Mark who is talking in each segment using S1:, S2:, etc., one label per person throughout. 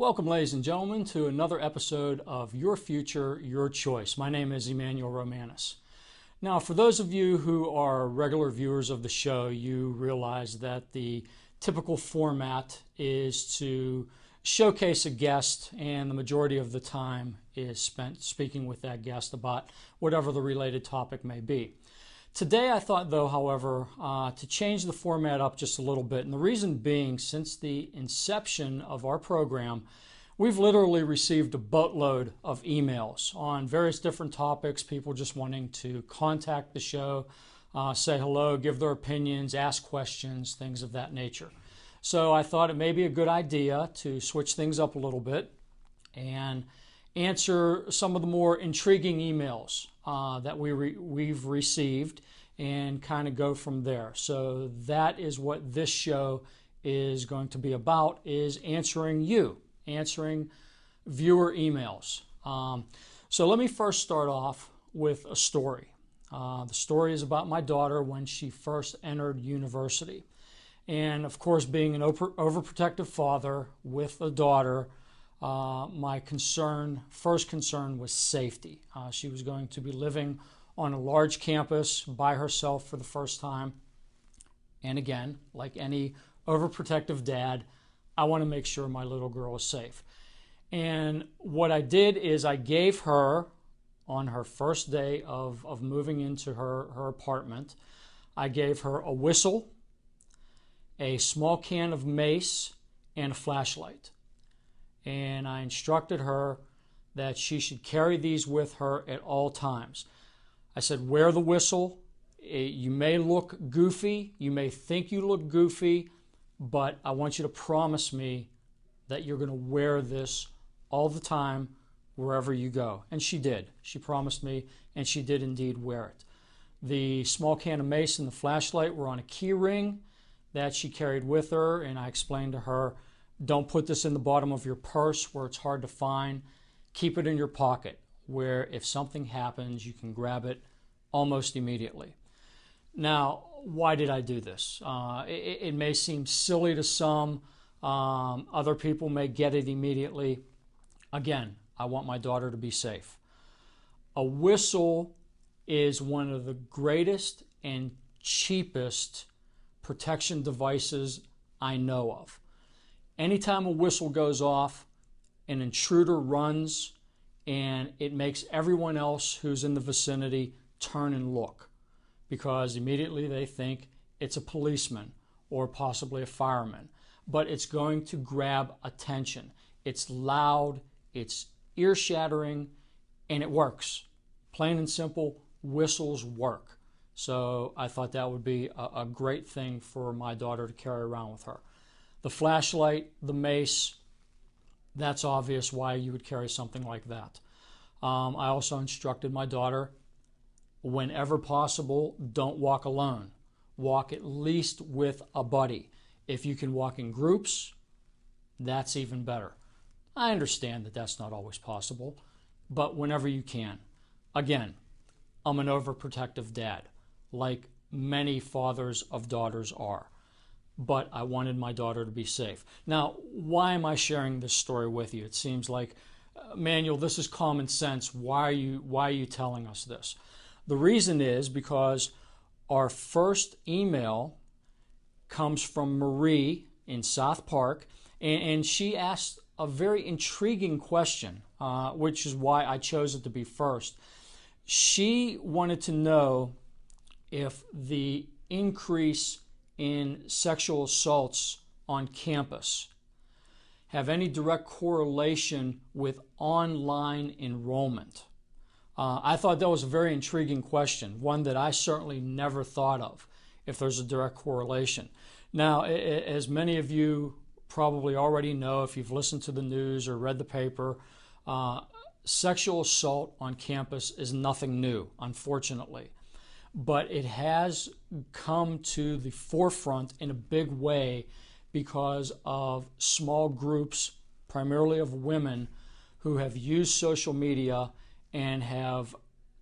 S1: Welcome, ladies and gentlemen, to another episode of Your Future, Your Choice. My name is Emmanuel Romanis. Now, for those of you who are regular viewers of the show, you realize that the typical format is to showcase a guest, and the majority of the time is spent speaking with that guest about whatever the related topic may be. Today, I thought, though, however, to change the format up just a little bit. And the reason being, since the inception of our program, we've literally received a boatload of emails on various different topics, people just wanting to contact the show, say hello, give their opinions, ask questions, things of that nature. So I thought it may be a good idea to switch things up a little bit and answer some of the more intriguing emails that we've received and kind of go from there. So that is what this show is going to be about, is answering viewer emails. So let me first start off with a story. The story is about my daughter when she first entered university. And of course, being an overprotective father with a daughter, my first concern was safety. She was going to be living on a large campus by herself for the first time. And again, like any overprotective dad, I want to make sure my little girl is safe. And what I did is I gave her, on her first day of moving into her apartment, I gave her a whistle, a small can of mace, and a flashlight. And I instructed her that she should carry these with her at all times. I said, wear the whistle. You may look goofy. You may think you look goofy, but I want you to promise me that you're going to wear this all the time wherever you go. And she did. She promised me, and she did indeed wear it. The small can of mace and the flashlight were on a key ring that she carried with her, and I explained to her, don't put this in the bottom of your purse where it's hard to find. Keep it in your pocket where if something happens, you can grab it almost immediately. Now, why did I do this? It may seem silly to some. Other people may get it immediately. Again, I want my daughter to be safe. A whistle is one of the greatest and cheapest protection devices I know of. Anytime a whistle goes off, an intruder runs, and it makes everyone else who's in the vicinity turn and look, because immediately they think it's a policeman or possibly a fireman. But it's going to grab attention. It's loud, it's ear-shattering, and it works. Plain and simple, whistles work. So I thought that would be a great thing for my daughter to carry around with her. The flashlight, the mace, that's obvious why you would carry something like that. I also instructed my daughter, whenever possible, don't walk alone. Walk at least with a buddy. If you can walk in groups, that's even better. I understand that that's not always possible, but whenever you can. Again, I'm an overprotective dad, like many fathers of daughters are. But I wanted my daughter to be safe. Now, why am I sharing this story with you? It seems like, Manuel, this is common sense. Why are you telling us this? The reason is because our first email comes from Marie in South Park, and she asked a very intriguing question, which is why I chose it to be first. She wanted to know if the increase in sexual assaults on campus have any direct correlation with online enrollment. I thought that was a very intriguing question, one that I certainly never thought of, if there's a direct correlation. Now, as many of you probably already know, if you've listened to the news or read the paper, sexual assault on campus is nothing new, unfortunately. But it has come to the forefront in a big way because of small groups, primarily of women, who have used social media and have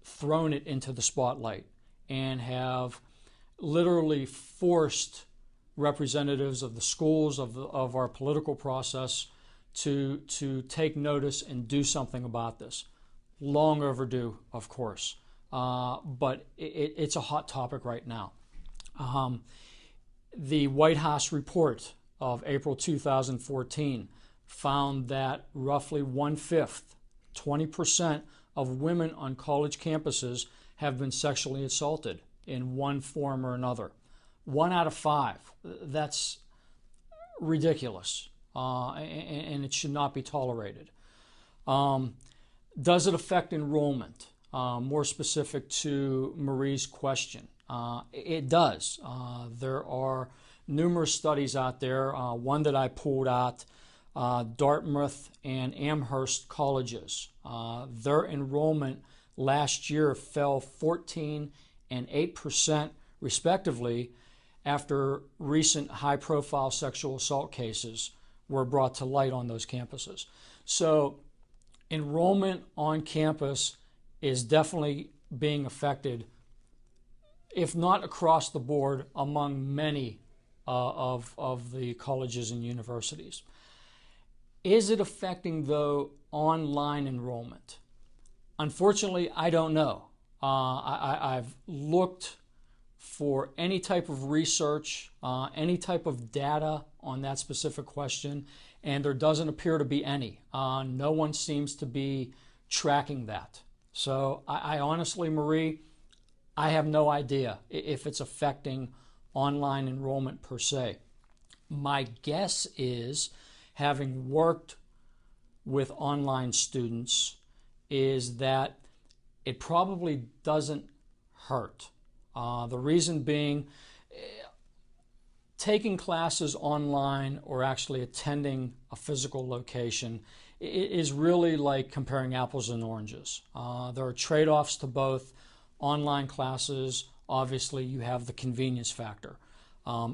S1: thrown it into the spotlight and have literally forced representatives of the schools, of our political process, to take notice and do something about this. Long overdue, of course, but it's a hot topic right now. The White House report of April 2014 found that roughly 1/5, 20% of women on college campuses have been sexually assaulted in one form or another. 1 out of 5. That's ridiculous, and it should not be tolerated. Does it affect enrollment? More specific to Marie's question, it does. There are numerous studies out there. One that I pulled out, Dartmouth and Amherst colleges. Their enrollment last year fell 14 and 8% respectively after recent high-profile sexual assault cases were brought to light on those campuses. So enrollment on campus is definitely being affected, if not across the board, among many of the colleges and universities. Is it affecting, though, online enrollment? Unfortunately, I don't know. I've looked for any type of research, any type of data on that specific question, and there doesn't appear to be any. No one seems to be tracking that. So I honestly, Marie, I have no idea if it's affecting online enrollment per se. My guess is, having worked with online students, is that it probably doesn't hurt. The reason being, taking classes online or actually attending a physical location is really like comparing apples and oranges. There are trade-offs to both. Online classes, obviously, you have the convenience factor.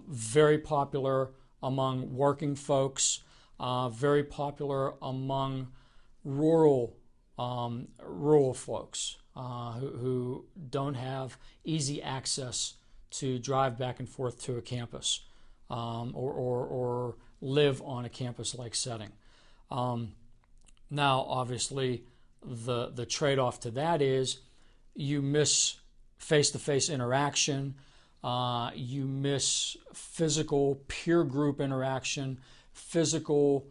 S1: Very popular among working folks, very popular among rural folks who don't have easy access to drive back and forth to a campus or live on a campus-like setting. Now, obviously, the trade-off to that is you miss face-to-face interaction, you miss physical peer group interaction, physical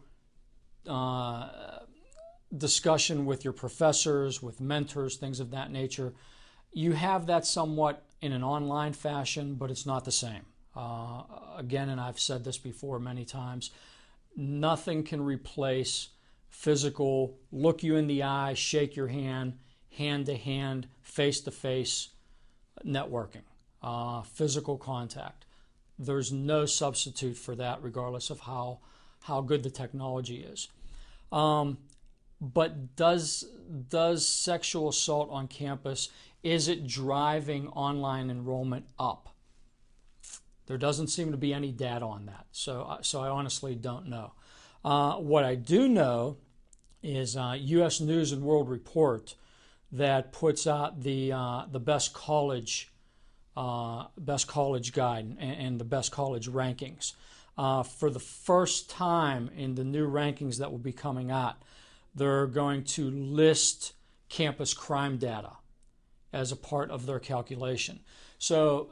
S1: discussion with your professors, with mentors, things of that nature. You have that somewhat in an online fashion, but it's not the same. Again, and I've said this before many times, nothing can replace physical, look you in the eye, shake your hand to hand, face to face networking, physical contact. There's no substitute for that, regardless of how good the technology is. But does sexual assault on campus, is it driving online enrollment up? There doesn't seem to be any data on that, so I honestly don't know. What I do know is U.S. News and World Report that puts out the best college guide and the best college rankings. For the first time in the new rankings that will be coming out, they're going to list campus crime data as a part of their calculation. So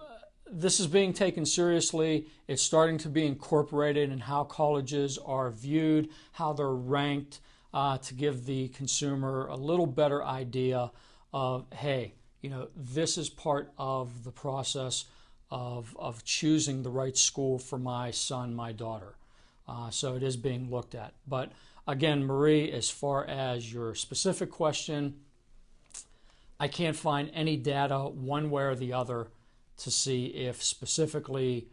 S1: this is being taken seriously. It's starting to be incorporated in how colleges are viewed, how they're ranked, to give the consumer a little better idea of, hey, this is part of the process of choosing the right school for my son, my daughter. So it is being looked at. But again, Marie, as far as your specific question, I can't find any data one way or the other to see if specifically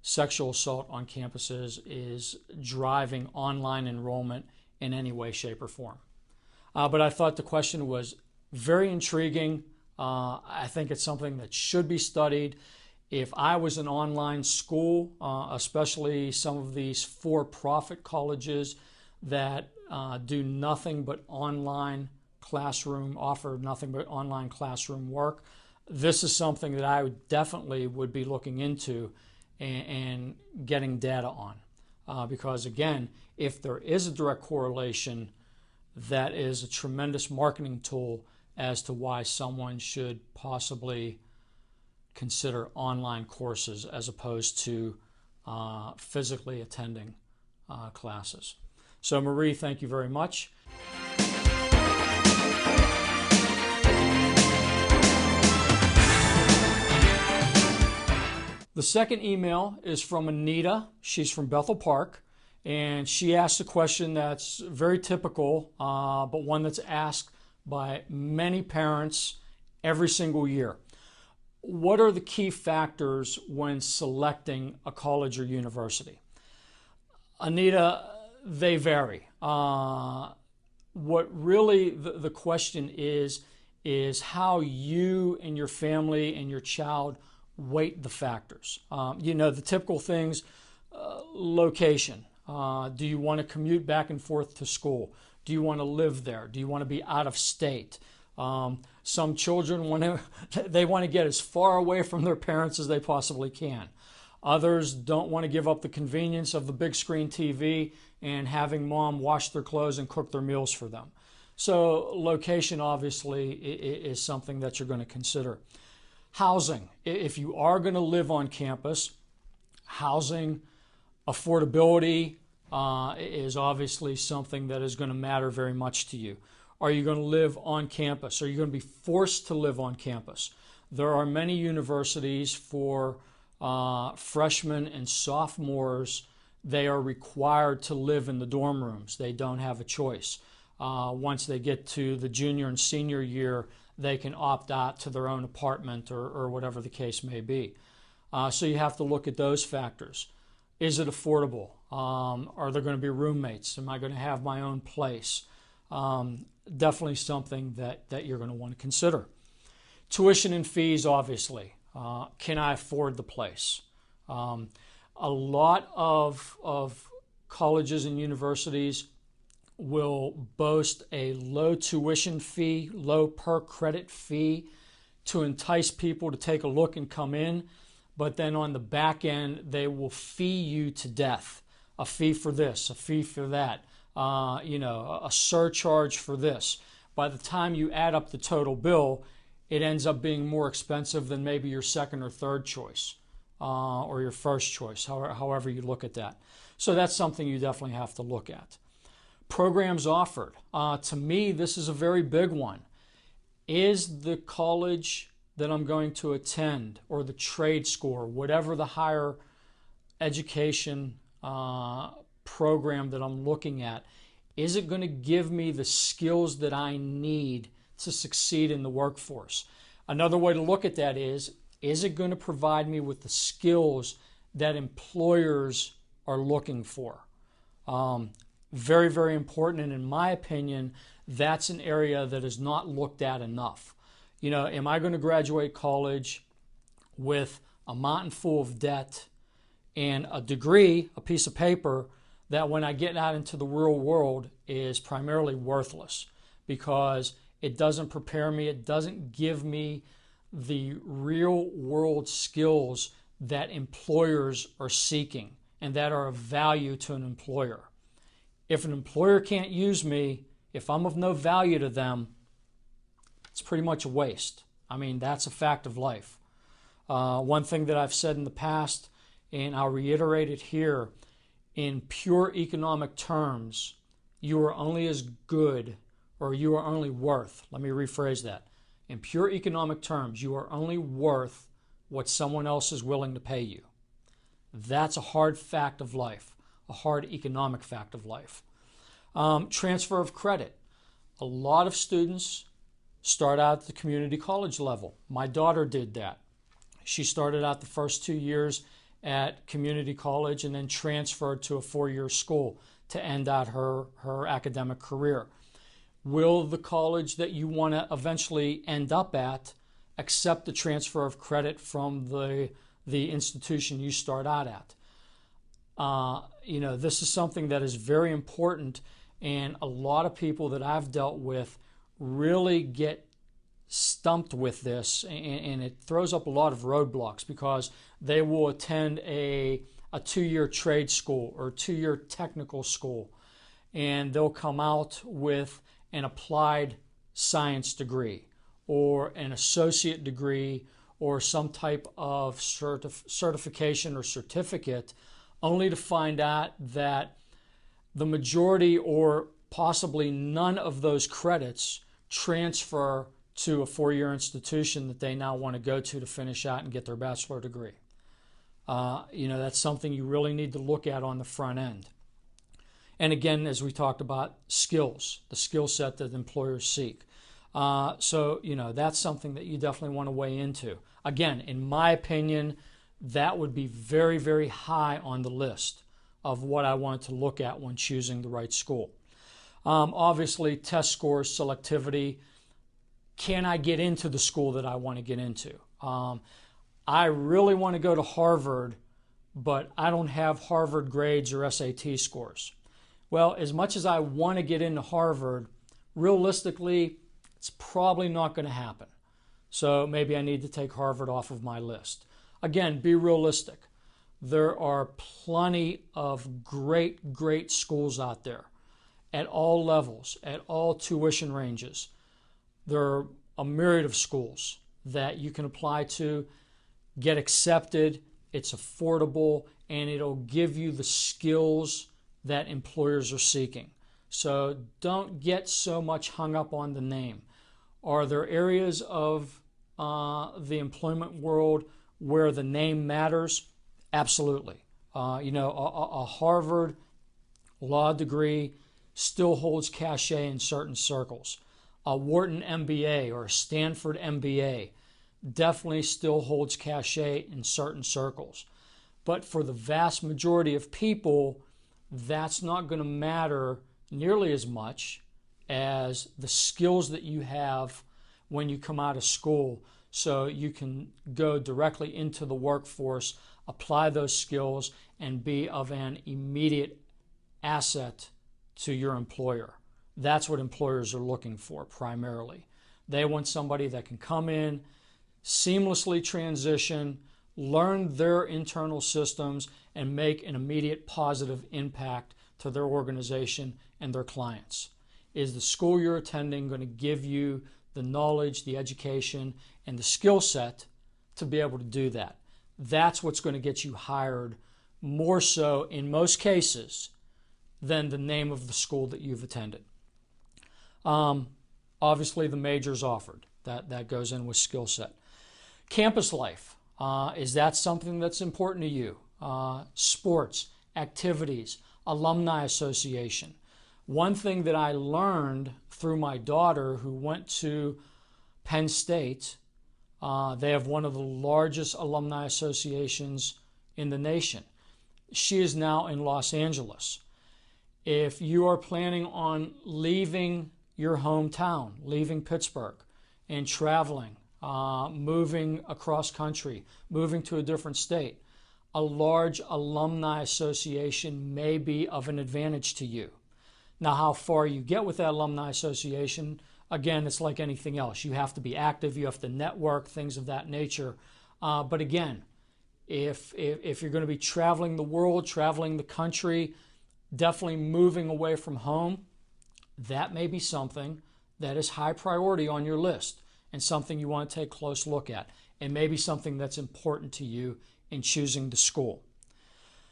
S1: sexual assault on campuses is driving online enrollment in any way, shape, or form. But I thought the question was very intriguing. I think it's something that should be studied. If I was an online school, especially some of these for-profit colleges that do nothing but online classroom, offer nothing but online classroom work, this is something that I definitely would be looking into and getting data on. because again, if there is a direct correlation, that is a tremendous marketing tool as to why someone should possibly consider online courses as opposed to physically attending classes. So Marie, thank you very much. The second email is from Anita. She's from Bethel Park, and she asked a question that's very typical, but one that's asked by many parents every single year. What are the key factors when selecting a college or university? Anita, they vary. What really the question is how you and your family and your child weight the factors. The typical things, location. Do you want to commute back and forth to school? Do you want to live there? Do you want to be out of state? Some children want to get as far away from their parents as they possibly can. Others don't want to give up the convenience of the big screen TV and having mom wash their clothes and cook their meals for them. So location obviously is something that you're going to consider. Housing. If you are going to live on campus, housing affordability is obviously something that is going to matter very much to you. Are you going to live on campus? Are you going to be forced to live on campus? There are many universities for freshmen and sophomores. They are required to live in the dorm rooms. They don't have a choice. Once they get to the junior and senior year, they can opt out to their own apartment or whatever the case may be. So you have to look at those factors. Is it affordable? Are there going to be roommates? Am I going to have my own place? Definitely something that you're going to want to consider. Tuition and fees, obviously. Can I afford the place? A lot of colleges and universities will boast a low tuition fee, low per credit fee to entice people to take a look and come in. But then on the back end, they will fee you to death. A fee for this, a fee for that, a surcharge for this. By the time you add up the total bill, it ends up being more expensive than maybe your second or third choice or your first choice, however you look at that. So that's something you definitely have to look at. Programs offered. To me, this is a very big one. Is the college that I'm going to attend or the trade school, whatever the higher education program that I'm looking at, is it going to give me the skills that I need to succeed in the workforce? Another way to look at that is it going to provide me with the skills that employers are looking for? Very, very important, and in my opinion, that's an area that is not looked at enough. Am I going to graduate college with a mountain full of debt and a degree, a piece of paper, that when I get out into the real world is primarily worthless because it doesn't prepare me, it doesn't give me the real world skills that employers are seeking and that are of value to an employer. If an employer can't use me, if I'm of no value to them, it's pretty much a waste. I mean, that's a fact of life. One thing that I've said in the past, and I'll reiterate it here, in pure economic terms, you are only as good, or you are only worth, let me rephrase that. In pure economic terms, you are only worth what someone else is willing to pay you. That's a hard fact of life, a hard economic fact of life. Transfer of credit. A lot of students start out at the community college level. My daughter did that. She started out the first 2 years at community college and then transferred to a 4-year school to end out her academic career. Will the college that you want to eventually end up at accept the transfer of credit from the institution you start out at? This is something that is very important, and a lot of people that I've dealt with really get stumped with this, and it throws up a lot of roadblocks because they will attend a 2-year trade school or 2-year technical school, and they'll come out with an applied science degree or an associate degree or some type of certification or certificate, only to find out that the majority or possibly none of those credits transfer to a 4-year institution that they now want to go to finish out and get their bachelor degree. That's something you really need to look at on the front end. And again, as we talked about, skills, the skill set that employers seek. So that's something that you definitely want to weigh into. Again, in my opinion, that would be very, very high on the list of what I wanted to look at when choosing the right school. Obviously, test scores, selectivity. Can I get into the school that I want to get into? I really want to go to Harvard, but I don't have Harvard grades or SAT scores. Well, as much as I want to get into Harvard, realistically, it's probably not going to happen. So maybe I need to take Harvard off of my list. Again, be realistic. There are plenty of great, great schools out there at all levels, at all tuition ranges. There are a myriad of schools that you can apply to, get accepted, it's affordable, and it'll give you the skills that employers are seeking. So don't get so much hung up on the name. Are there areas of the employment world where the name matters? Absolutely. A Harvard law degree still holds cachet in certain circles. A Wharton MBA or a Stanford MBA definitely still holds cachet in certain circles. But for the vast majority of people, that's not going to matter nearly as much as the skills that you have when you come out of school, so you can go directly into the workforce, apply those skills, and be of an immediate asset to your employer. That's what employers are looking for primarily. They want somebody that can come in, seamlessly transition, learn their internal systems, and make an immediate positive impact to their organization and their clients. Is the school you're attending going to give you the knowledge, the education, and the skill set to be able to do that? That's what's going to get you hired more so in most cases than the name of the school that you've attended. Obviously, the majors offered. That goes in with skill set. Campus life. Is that something that's important to you? Sports, activities, alumni association. One thing that I learned through my daughter who went to Penn State, they have one of the largest alumni associations in the nation. She is now in Los Angeles. If you are planning on leaving your hometown, leaving Pittsburgh, and traveling, moving across country, moving to a different state, a large alumni association may be of an advantage to you. Now, how far you get with that alumni association, again, it's like anything else. You have to be active, you have to network, things of that nature. But again, if you're going to be traveling the world, traveling the country, definitely moving away from home, that may be something that is high priority on your list and something you want to take a close look at. It may be something that's important to you in choosing the school.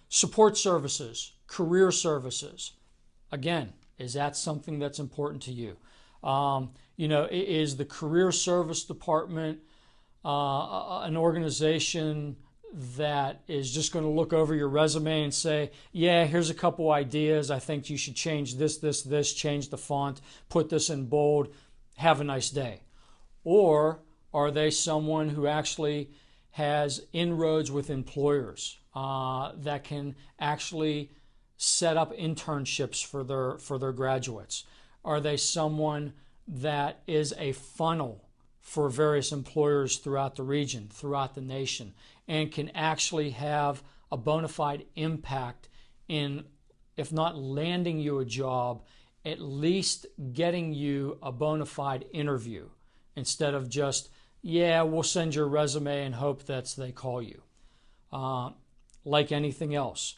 S1: Support services, career services. Again, is that something that's important to you? Is the career service department an organization that is just going to look over your resume and say, yeah, here's a couple ideas. I think you should change this, change the font, put this in bold, have a nice day? Or are they someone who actually has inroads with employers that can actually set up internships for their graduates? Are they someone that is a funnel for various employers throughout the region, throughout the nation, and can actually have a bona fide impact in, if not landing you a job, at least getting you a bona fide interview? instead of just, yeah, we'll send your resume and hope that they call you. Like anything else,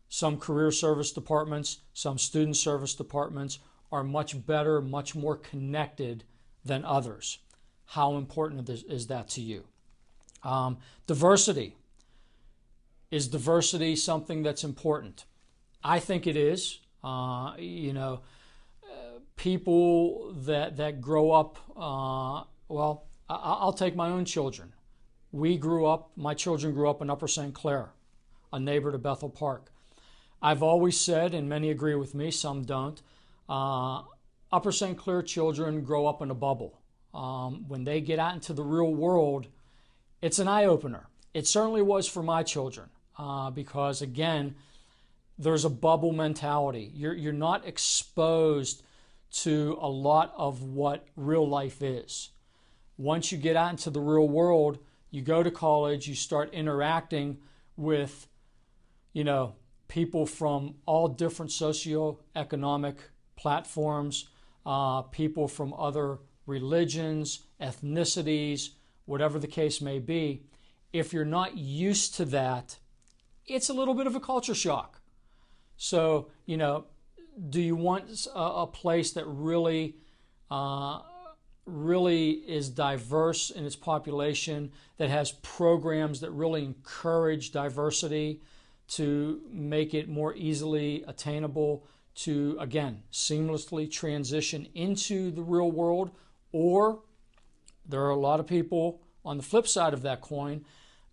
S1: some career service departments, some student service departments are much better, much more connected than others. How important is that to you? Diversity. Is diversity something that's important? I think it is. People that grow up, well, I'll take my own children. My children grew up in Upper St. Clair, a neighbor to Bethel Park. I've always said, and many agree with me, some don't, Upper St. Clair children grow up in a bubble. When they get out into the real world, it's an eye-opener. It certainly was for my children because, again, there's a bubble mentality. You're not exposed to a lot of what real life is. Once you get out into the real world, you go to college, you start interacting with, people from all different socioeconomic platforms, people from other religions, ethnicities, whatever the case may be. If you're not used to that, it's a little bit of a culture shock. So, do you want a place that really is diverse in its population, that has programs that really encourage diversity to make it more easily attainable to, again, seamlessly transition into the real world? Or there are a lot of people on the flip side of that coin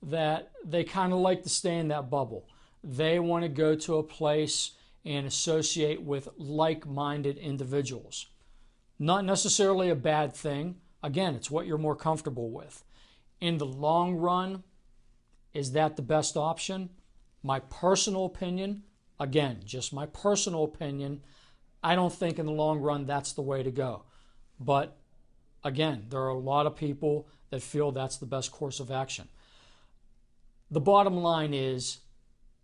S1: that they kind of like to stay in that bubble. They want to go to a place and associate with like-minded individuals. Not necessarily a bad thing. Again, it's what you're more comfortable with. In the long run, is that the best option? My personal opinion, again, just my personal opinion, I don't think in the long run that's the way to go. But again, there are a lot of people that feel that's the best course of action. The bottom line is,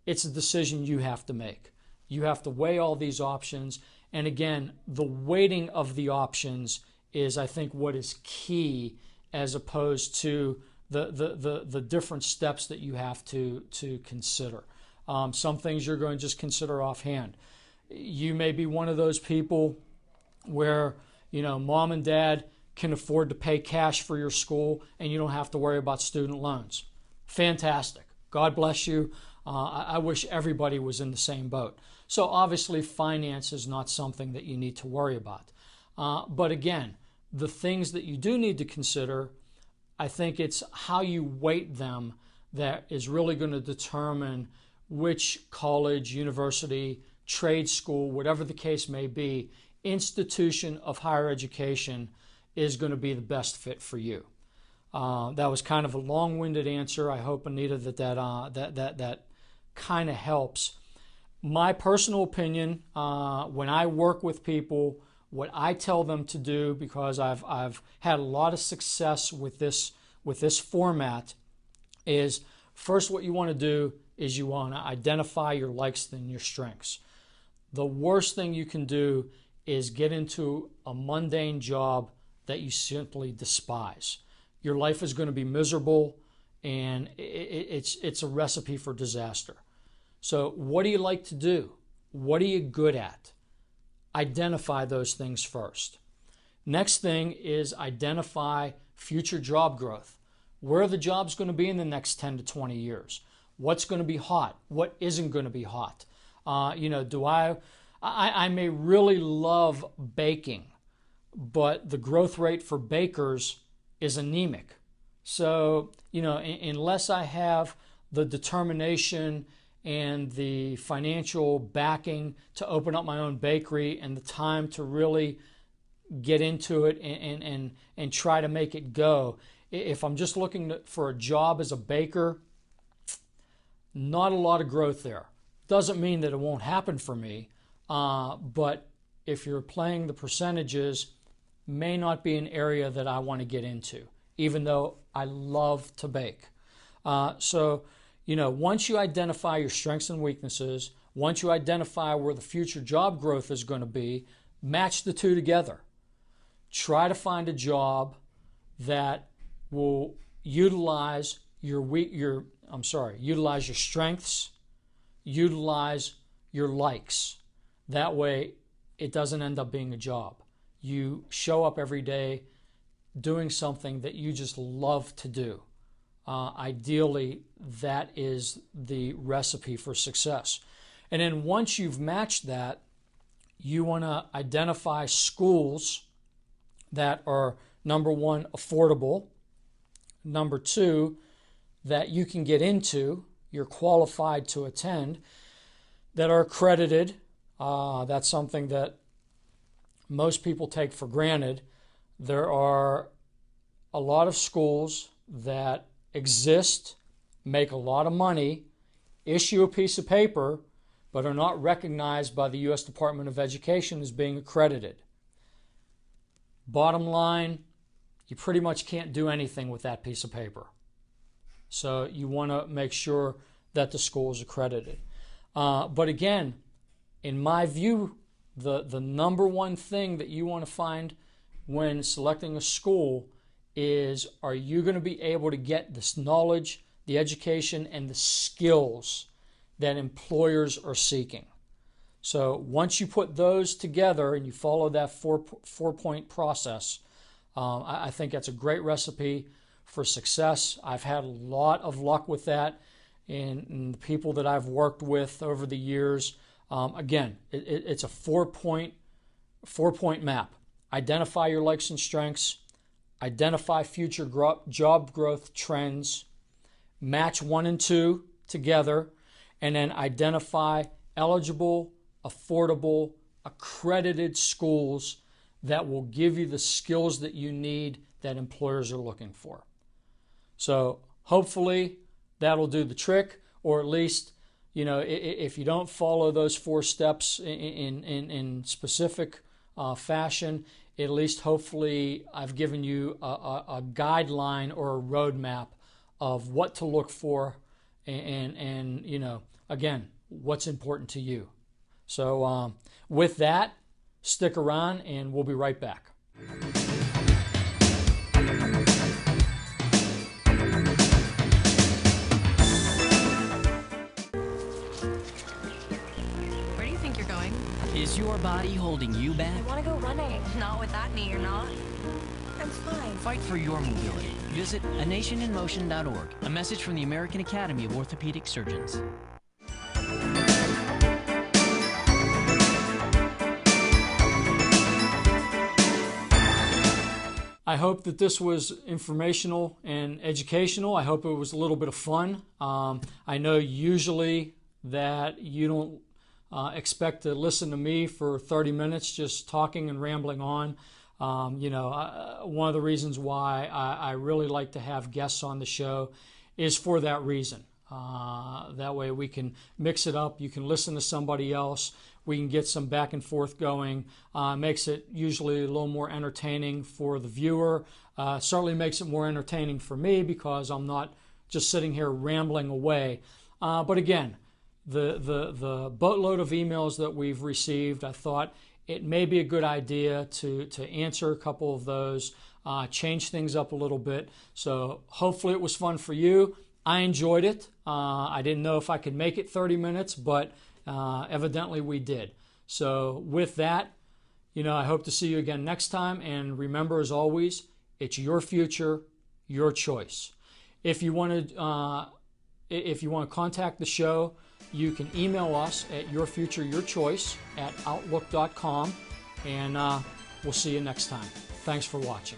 S1: it's a decision you have to make. You have to weigh all these options. And again, the weighting of the options is, I think, what is key, as opposed to the different steps that you have to consider. Some things you're going to just consider offhand. You may be one of those people where, mom and dad can afford to pay cash for your school and you don't have to worry about student loans. Fantastic. God bless you. I wish everybody was in the same boat. So obviously finance is not something that you need to worry about. But again, the things that you do need to consider, I think it's how you weight them that is really going to determine which college, university, trade school, whatever the case may be, institution of higher education is going to be the best fit for you. That was kind of a long-winded answer. I hope, Anita, that kind of helps. My personal opinion, when I work with people, what I tell them to do, because I've had a lot of success with this format, is first what you want to do is you want to identify your likes and your strengths. The worst thing you can do is get into a mundane job that you simply despise. Your life is going to be miserable, and it's a recipe for disaster. So what do you like to do? What are you good at? Identify those things first. Next thing is identify future job growth. Where are the jobs going to be in the next 10 to 20 years? What's going to be hot? What isn't going to be hot? I may really love baking, but the growth rate for bakers is anemic. So, unless I have the determination and the financial backing to open up my own bakery and the time to really get into it and try to make it go, if I'm just looking for a job as a baker, not a lot of growth there. Doesn't mean that it won't happen for me, but if you're playing the percentages, may not be an area that I want to get into, even though I love to bake. Once you identify your strengths and weaknesses, once you identify where the future job growth is going to be, match the two together. Try to find a job that will utilize utilize your strengths, utilize your likes. That way, it doesn't end up being a job. You show up every day doing something that you just love to do. Ideally, that is the recipe for success. And then once you've matched that, you want to identify schools that are, number one, affordable, number two, that you can get into, you're qualified to attend, that are accredited. That's something that most people take for granted. There are a lot of schools that exist, make a lot of money, issue a piece of paper, but are not recognized by the U.S. Department of Education as being accredited. Bottom line, you pretty much can't do anything with that piece of paper. So you want to make sure that the school is accredited. But again, in my view, the number one thing that you want to find when selecting a school is, are you going to be able to get this knowledge, the education, and the skills that employers are seeking? So once you put those together and you follow that four-point process, I think that's a great recipe for success. I've had a lot of luck with that in the people that I've worked with over the years. Again, it's a four-point map. Identify your likes and strengths, identify future job growth trends, match 1 and 2 together, and then identify eligible, affordable, accredited schools that will give you the skills that you need that employers are looking for. So hopefully that'll do the trick, or at least, if you don't follow those 4 steps in specific fashion, at least hopefully I've given you a guideline or a roadmap of what to look for and again, what's important to you. So with that, stick around and we'll be right back.
S2: Where do you think you're going?
S3: Is your body holding you back?
S2: I want to go running. Not with that knee, you're not. I'm fine.
S3: Fight for your mobility. Visit anationinmotion.org. A message from the American Academy of Orthopedic Surgeons.
S1: I hope that this was informational and educational. I hope it was a little bit of fun. I know usually that you don't expect to listen to me for 30 minutes just talking and rambling on. One of the reasons why I really like to have guests on the show is for that reason. That way we can mix it up. You can listen to somebody else. We can get some back and forth going. Makes it usually a little more entertaining for the viewer. Certainly makes it more entertaining for me because I'm not just sitting here rambling away. But again, the boatload of emails that we've received, I thought it may be a good idea to answer a couple of those, change things up a little bit. So hopefully it was fun for you. I enjoyed it. I didn't know if I could make it 30 minutes, but evidently we did. So with that, I hope to see you again next time. And remember, as always, it's your future, your choice. If you want to contact the show, you can email us at yourfutureyourchoice@outlook.com, and we'll see you next time. Thanks for watching.